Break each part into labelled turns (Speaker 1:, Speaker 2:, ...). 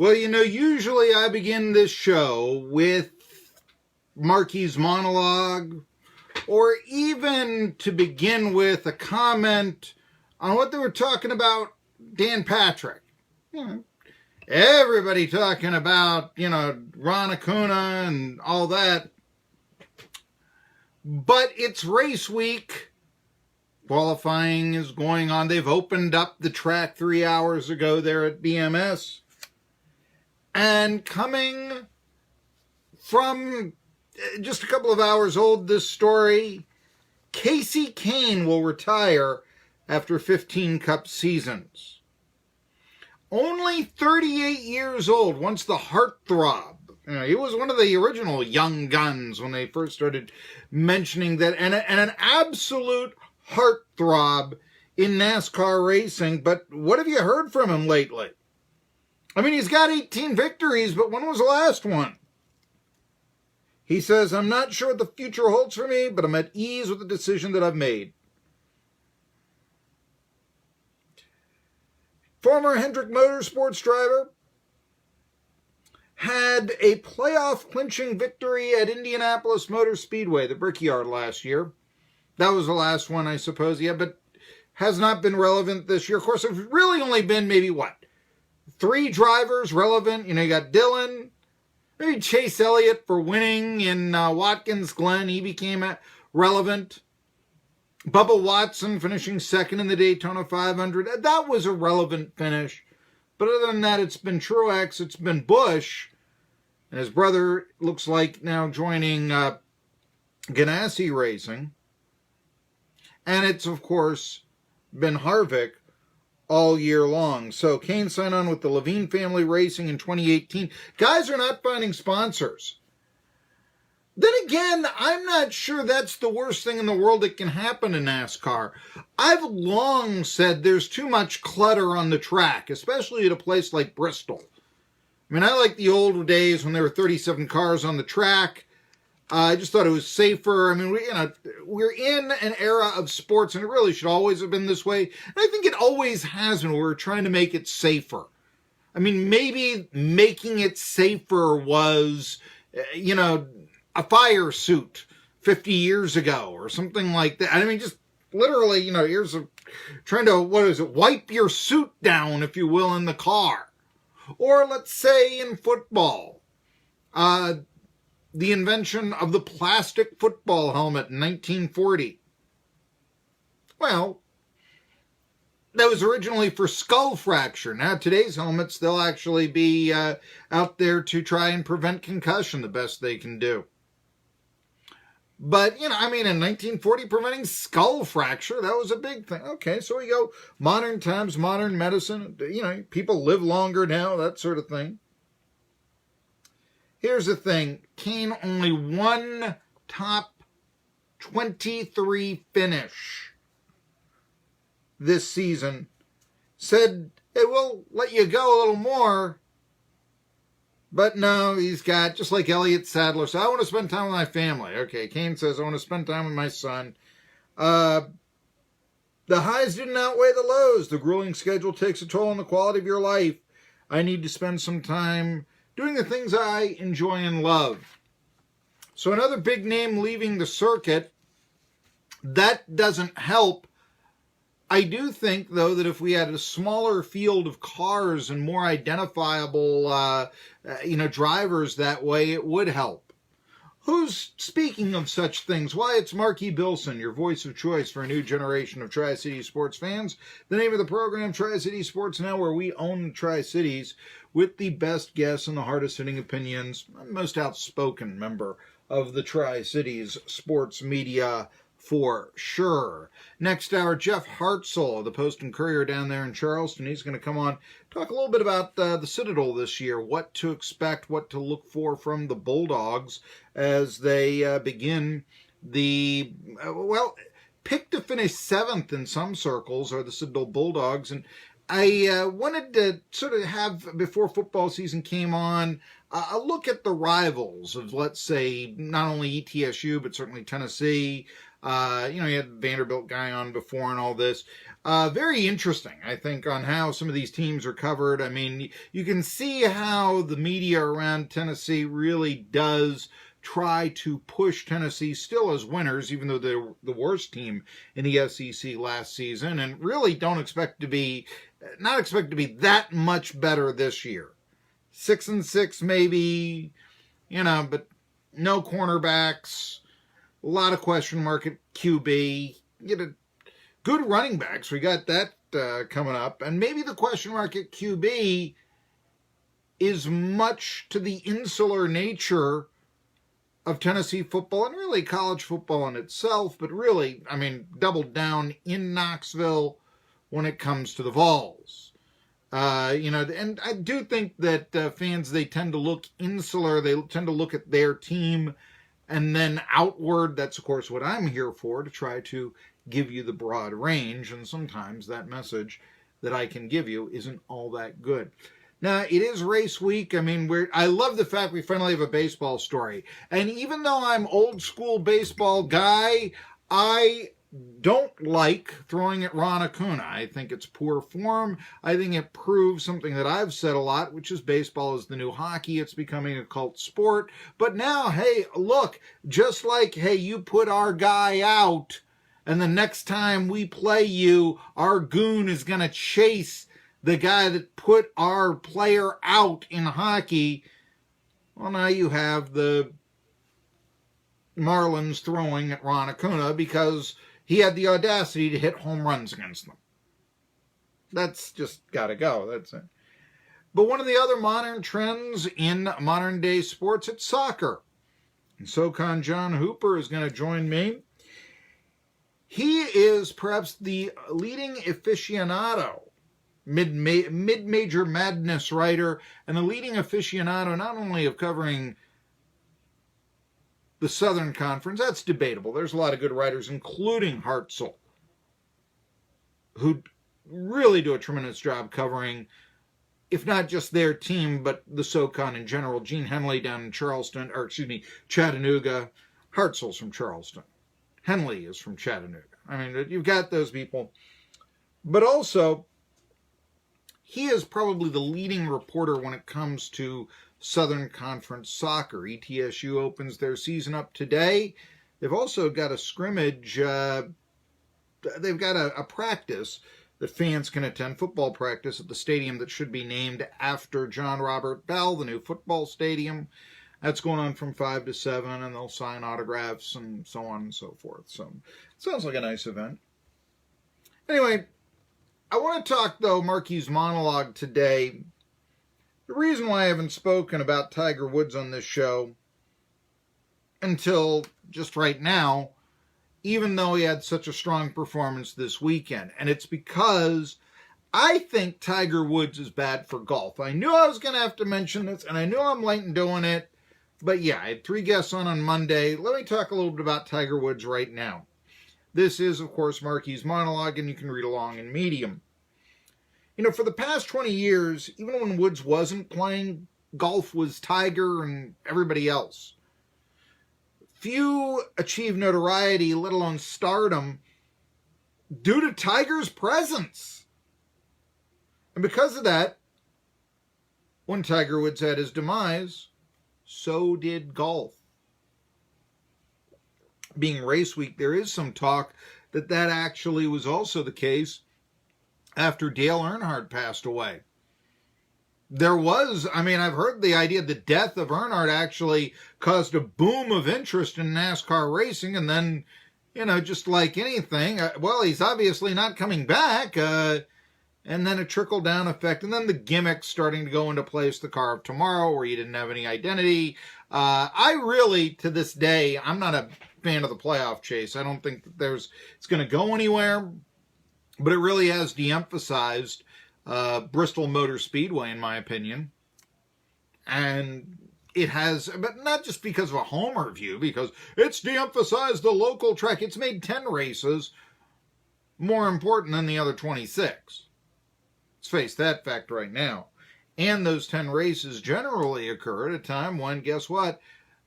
Speaker 1: Well, usually I begin this show with Marky's monologue, or even to begin with a comment on what they were talking about Dan Patrick. Everybody talking about, Ron Acuna and all that. But it's race week. Qualifying is going on. They've opened up the track 3 hours ago there at BMS. And coming from just a couple of hours old, this story, Kasey Kahne will retire after 15 Cup seasons. Only 38 years old, once the heartthrob. He was one of the original young guns when they first started mentioning that, and an absolute heartthrob in NASCAR racing. But what have you heard from him lately? I mean, he's got 18 victories, but when was the last one? He says, I'm not sure what the future holds for me, but I'm at ease with the decision that I've made. Former Hendrick Motorsports driver had a playoff clinching victory at Indianapolis Motor Speedway, the Brickyard, last year. That was the last one, I suppose, but has not been relevant this year. Of course, there's really only been maybe, 3 drivers relevant. You got Dillon, maybe Chase Elliott for winning in Watkins Glen. He became relevant. Bubba Watson finishing second in the Daytona 500. That was a relevant finish. But other than that, it's been Truex, it's been Busch. And his brother looks like now joining Ganassi Racing. And it's, of course, been Harvick all year long. So Kahne signed on with the Levine Family Racing in 2018. Guys are not finding sponsors. Then again, I'm not sure that's the worst thing in the world that can happen in NASCAR. I've long said there's too much clutter on the track, especially at a place like Bristol. I mean, I like the old days when there were 37 cars on the track. I just thought it was safer. I mean, we're in an era of sports, and it really should always have been this way. And I think it always has been. We're trying to make it safer. I mean, maybe making it safer was, a fire suit 50 years ago or something like that. I mean, just literally, here's trying to, wipe your suit down, if you will, in the car. Or let's say in football, the invention of the plastic football helmet in 1940. Well, that was originally for skull fracture. Now, today's helmets, they'll actually be out there to try and prevent concussion the best they can do. But, in 1940, preventing skull fracture, that was a big thing. Okay, so we go modern times, modern medicine. People live longer now, that sort of thing. Here's the thing. Kahne only one top 23 finish this season. Said, hey, we'll let you go a little more. But no, he's got, just like Elliott Sadler, so I want to spend time with my family. Okay, Kahne says, I want to spend time with my son. The highs didn't outweigh the lows. The grueling schedule takes a toll on the quality of your life. I need to spend some time doing the things I enjoy and love. So another big name leaving the circuit. That doesn't help. I do think, though, that if we had a smaller field of cars and more identifiable, drivers that way, it would help. Who's speaking of such things? Why, it's Marky Billson, your voice of choice for a new generation of Tri-City sports fans. The name of the program, Tri-City Sports Now, where we own the Tri-Cities with the best guests and the hardest-hitting opinions. I'm the most outspoken member of the Tri-Cities sports media for sure. Next hour, Jeff Hartzell, the Post and Courier down there in Charleston. He's going to come on, talk a little bit about the Citadel this year, what to expect, what to look for from the Bulldogs as they begin the, picked to finish 7th in some circles are the Citadel Bulldogs. And I wanted to sort of have, before football season came on, a look at the rivals of, let's say, not only ETSU, but certainly Tennessee. You had the Vanderbilt guy on before and all this. Very interesting, I think, on how some of these teams are covered. I mean, you can see how the media around Tennessee really does try to push Tennessee still as winners, even though they're the worst team in the SEC last season, and really not expect to be that much better this year. 6-6 maybe, but no cornerbacks, a lot of question mark at QB, good running backs. We got that coming up, and maybe the question mark at QB is much to the insular nature of Tennessee football and really college football in itself, but really, doubled down in Knoxville when it comes to the Vols. And I do think that fans, they tend to look insular. They tend to look at their team and then outward. That's, of course, what I'm here for, to try to give you the broad range. And sometimes that message that I can give you isn't all that good. Now, it is race week. I love the fact we finally have a baseball story. And even though I'm old school baseball guy, I don't like throwing at Ron Acuna. I think it's poor form. I think it proves something that I've said a lot, which is baseball is the new hockey. It's becoming a cult sport. But now, hey, look, just like, hey, you put our guy out, and the next time we play you, our goon is going to chase the guy that put our player out in hockey. Well, now you have the Marlins throwing at Ron Acuna because he had the audacity to hit home runs against them. That's just got to go. That's it. But one of the other modern trends in modern day sports, it's soccer. And SoCon John Hooper is going to join me. He is perhaps the leading aficionado, mid-major madness writer, and the leading aficionado not only of covering the Southern Conference. That's debatable. There's a lot of good writers, including Hartzell, who really do a tremendous job covering, if not just their team, but the SoCon in general. Gene Henley down in Chattanooga. Hartzell's from Charleston. Henley is from Chattanooga. You've got those people. But also, he is probably the leading reporter when it comes to Southern Conference soccer. ETSU opens their season up today. They've also got a scrimmage. They've got a practice that fans can attend, football practice at the stadium that should be named after John Robert Bell, the new football stadium. That's going on from 5 to 7, and they'll sign autographs and so on and so forth. So it sounds like a nice event. Anyway, I want to talk, though, Marky's monologue today. The reason why I haven't spoken about Tiger Woods on this show until just right now, even though he had such a strong performance this weekend, and it's because I think Tiger Woods is bad for golf. I knew I was going to have to mention this, and I knew I'm late in doing it, but yeah, I had 3 guests on Monday. Let me talk a little bit about Tiger Woods right now. This is, of course, Marky's monologue, and you can read along in Medium. For the past 20 years, even when Woods wasn't playing, golf was Tiger and everybody else. Few achieve notoriety, let alone stardom, due to Tiger's presence. And because of that, when Tiger Woods had his demise, so did golf. Being race week, there is some talk that actually was also the case after Dale Earnhardt passed away. There was, I've heard the idea the death of Earnhardt actually caused a boom of interest in NASCAR racing, and then, just like anything, he's obviously not coming back, and then a trickle-down effect, and then the gimmicks starting to go into place, the car of tomorrow, where you didn't have any identity. I really, to this day, I'm not a fan of the playoff chase. I don't think that it's going to go anywhere. But it really has de-emphasized Bristol Motor Speedway, in my opinion. And it has, but not just because of a homer view, because it's de-emphasized the local track. It's made 10 races more important than the other 26. Let's face that fact right now. And those 10 races generally occur at a time when, guess what?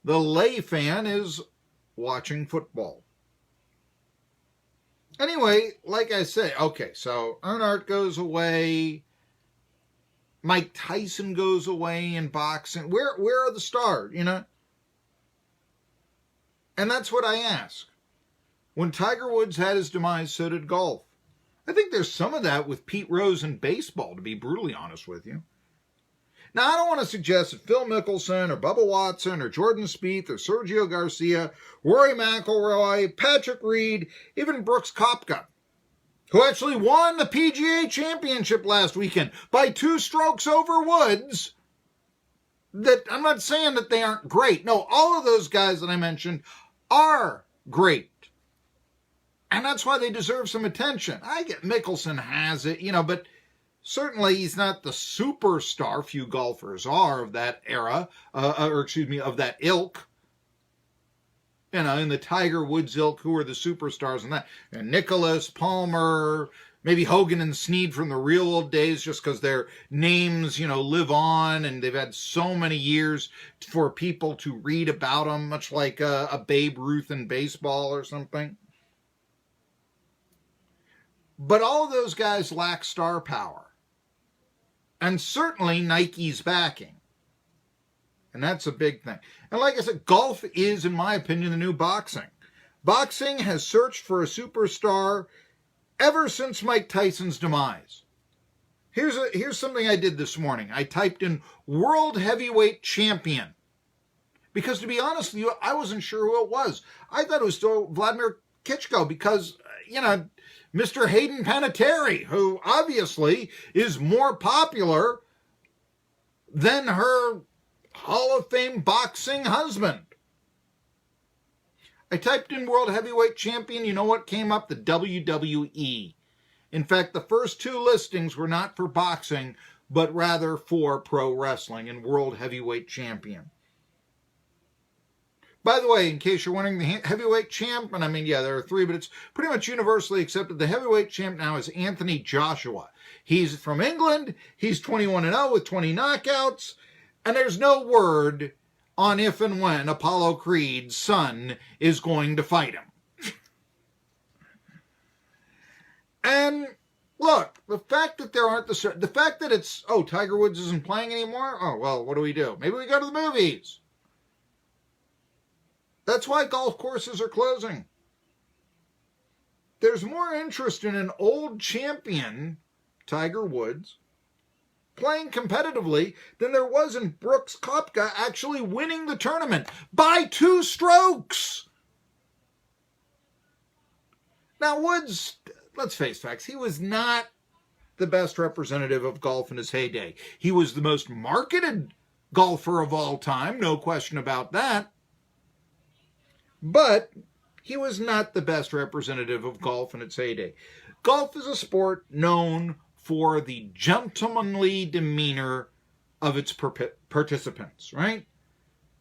Speaker 1: The lay fan is watching football. Anyway, like I say, okay, so Earnhardt goes away. Mike Tyson goes away in boxing. Where are the stars, you know? And that's what I ask. When Tiger Woods had his demise, so did golf. I think there's some of that with Pete Rose in baseball, to be brutally honest with you. Now, I don't want to suggest that Phil Mickelson or Bubba Watson or Jordan Spieth or Sergio Garcia, Rory McIlroy, Patrick Reed, even Brooks Koepka, who actually won the PGA Championship last weekend by 2 strokes over Woods, that I'm not saying that they aren't great. No, all of those guys that I mentioned are great. And that's why they deserve some attention. I get Mickelson has it, you know, but certainly he's not the superstar few golfers are of that era, of that ilk. You know, in the Tiger Woods ilk, who are the superstars in that? And Nicholas, Palmer, maybe Hogan and Snead from the real old days, just because their names, you know, live on and they've had so many years for people to read about them, much like a Babe Ruth in baseball or something. But all of those guys lack star power. And certainly Nike's backing. And that's a big thing. And like I said, golf is, in my opinion, the new boxing. Boxing has searched for a superstar ever since Mike Tyson's demise. Here's something I did this morning. I typed in World Heavyweight Champion. Because to be honest with you, I wasn't sure who it was. I thought it was still Vladimir Klitschko because, you know, Mr. Hayden Panettiere, who obviously is more popular than her Hall of Fame boxing husband. I typed in World Heavyweight Champion. You know what came up? The WWE. In fact, the first 2 listings were not for boxing, but rather for pro wrestling and World Heavyweight Champion. By the way, in case you're wondering, the heavyweight champ, and I mean, yeah, there are 3, but it's pretty much universally accepted. The heavyweight champ now is Anthony Joshua. He's from England. He's 21-0 with 20 knockouts. And there's no word on if and when Apollo Creed's son is going to fight him. And look, the fact that there aren't the fact that it's, Tiger Woods isn't playing anymore? Oh, well, what do we do? Maybe we go to the movies. That's why golf courses are closing. There's more interest in an old champion, Tiger Woods, playing competitively than there was in Brooks Koepka actually winning the tournament by 2 strokes. Now, Woods, let's face facts, he was not the best representative of golf in his heyday. He was the most marketed golfer of all time, no question about that. But he was not the best representative of golf in its heyday. Golf is a sport known for the gentlemanly demeanor of its participants, right?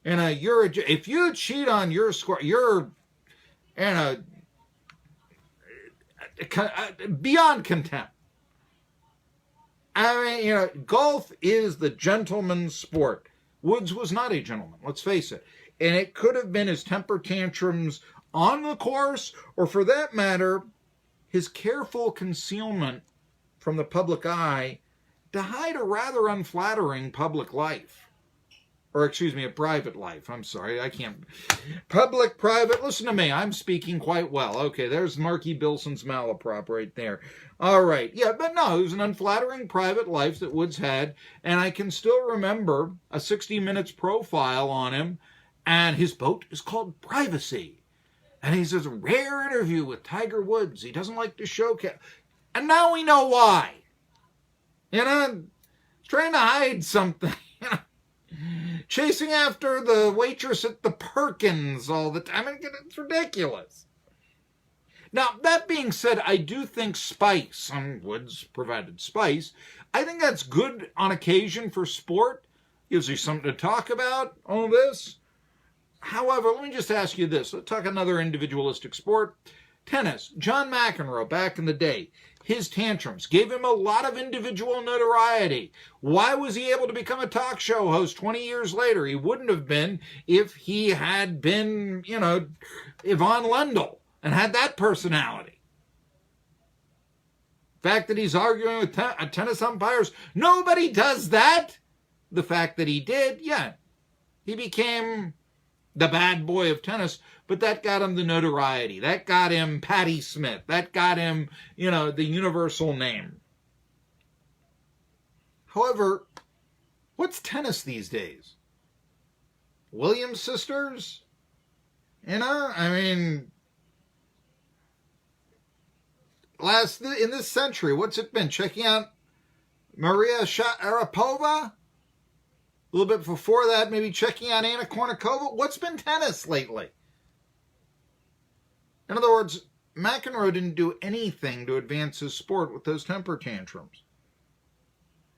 Speaker 1: And if you cheat on your score, you're beyond contempt. I mean, you know, golf is the gentleman's sport. Woods was not a gentleman, let's face it. And it could have been his temper tantrums on the course, or for that matter, his careful concealment from the public eye to hide a rather unflattering public life. Or, excuse me, a private life. I'm sorry, I can't. Public, private, listen to me, I'm speaking quite well. Okay, there's Marky Billson's malaprop right there. All right, yeah, but no, it was an unflattering private life that Woods had, and I can still remember a 60 Minutes profile on him, and his book is called Privacy. And he says, a rare interview with Tiger Woods. He doesn't like to showcase. And now we know why. You know, he's trying to hide something. Chasing after the waitress at the Perkins all the time. I mean, it's ridiculous. Now, that being said, I do think spice, Woods provided spice, I think that's good on occasion for sport. Gives you something to talk about, all this. However, let me just ask you this. Let's talk another individualistic sport. Tennis. John McEnroe, back in the day, his tantrums, gave him a lot of individual notoriety. Why was he able to become a talk show host 20 years later? He wouldn't have been if he had been, Yvonne Lendl and had that personality. The fact that he's arguing with tennis umpires, nobody does that. The fact that he did, yeah, he became the bad boy of tennis, but that got him the notoriety. That got him Patti Smith. That got him, the universal name. However, what's tennis these days? Williams sisters? In this century, what's it been? Checking out Maria Sharapova? A little bit before that, maybe checking out Anna Kournikova. What's been tennis lately? In other words, McEnroe didn't do anything to advance his sport with those temper tantrums.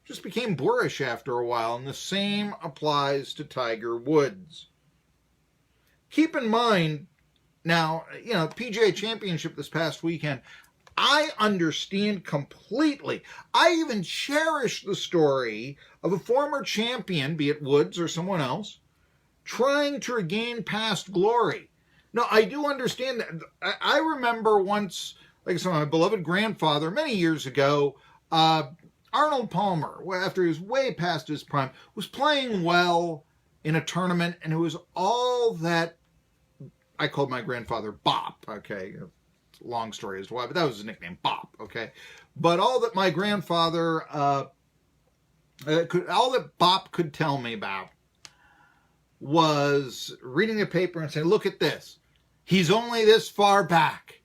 Speaker 1: Just became boorish after a while, and the same applies to Tiger Woods. Keep in mind, now, PGA Championship this past weekend, I understand completely. I even cherish the story of a former champion, be it Woods or someone else, trying to regain past glory. No, I do understand that. I remember once, like I said, my beloved grandfather, many years ago, Arnold Palmer, after he was way past his prime, was playing well in a tournament, and it was all that I called my grandfather Bop, okay? Long story as to why, but that was his nickname, Bop, okay? But all that my grandfather, all that Bop could tell me about was reading a paper and saying, look at this. He's only this far back.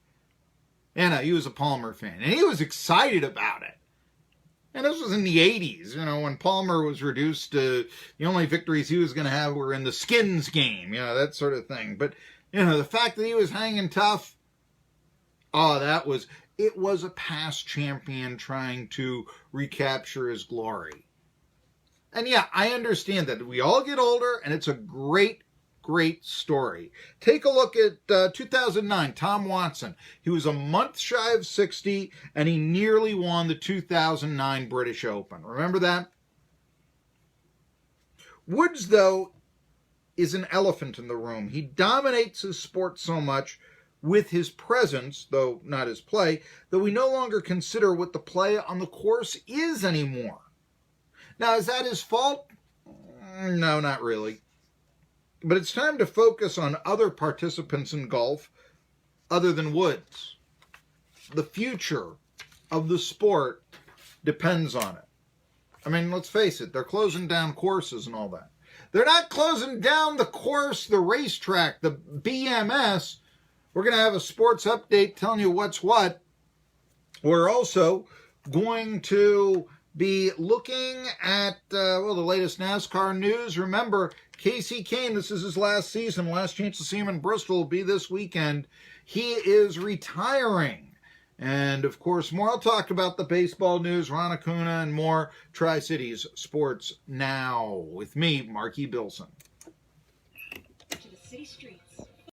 Speaker 1: He was a Palmer fan, and he was excited about it. And this was in the 80s, when Palmer was reduced to the only victories he was going to have were in the skins game, that sort of thing. But, the fact that he was hanging tough, it was a past champion trying to recapture his glory. And yeah, I understand that. We all get older, and it's a great, great story. Take a look at 2009, Tom Watson. He was a month shy of 60, and he nearly won the 2009 British Open. Remember that? Woods, though, is an elephant in the room. He dominates his sport so much with his presence, though not his play, that we no longer consider what the play on the course is anymore. Now, is that his fault? No, not really. But it's time to focus on other participants in golf other than Woods. The future of the sport depends on it. Let's face it, they're closing down courses and all that. They're not closing down the course, the racetrack, the BMS. We're going to have a sports update telling you what's what. We're also going to be looking at, the latest NASCAR news. Remember, Kasey Kahne, this is his last season. Last chance to see him in Bristol will be this weekend. He is retiring. And, of course, more. I'll talk about the baseball news, Ron Acuna, and more. Tri-Cities Sports Now with me, Marky Billson.
Speaker 2: To the city street.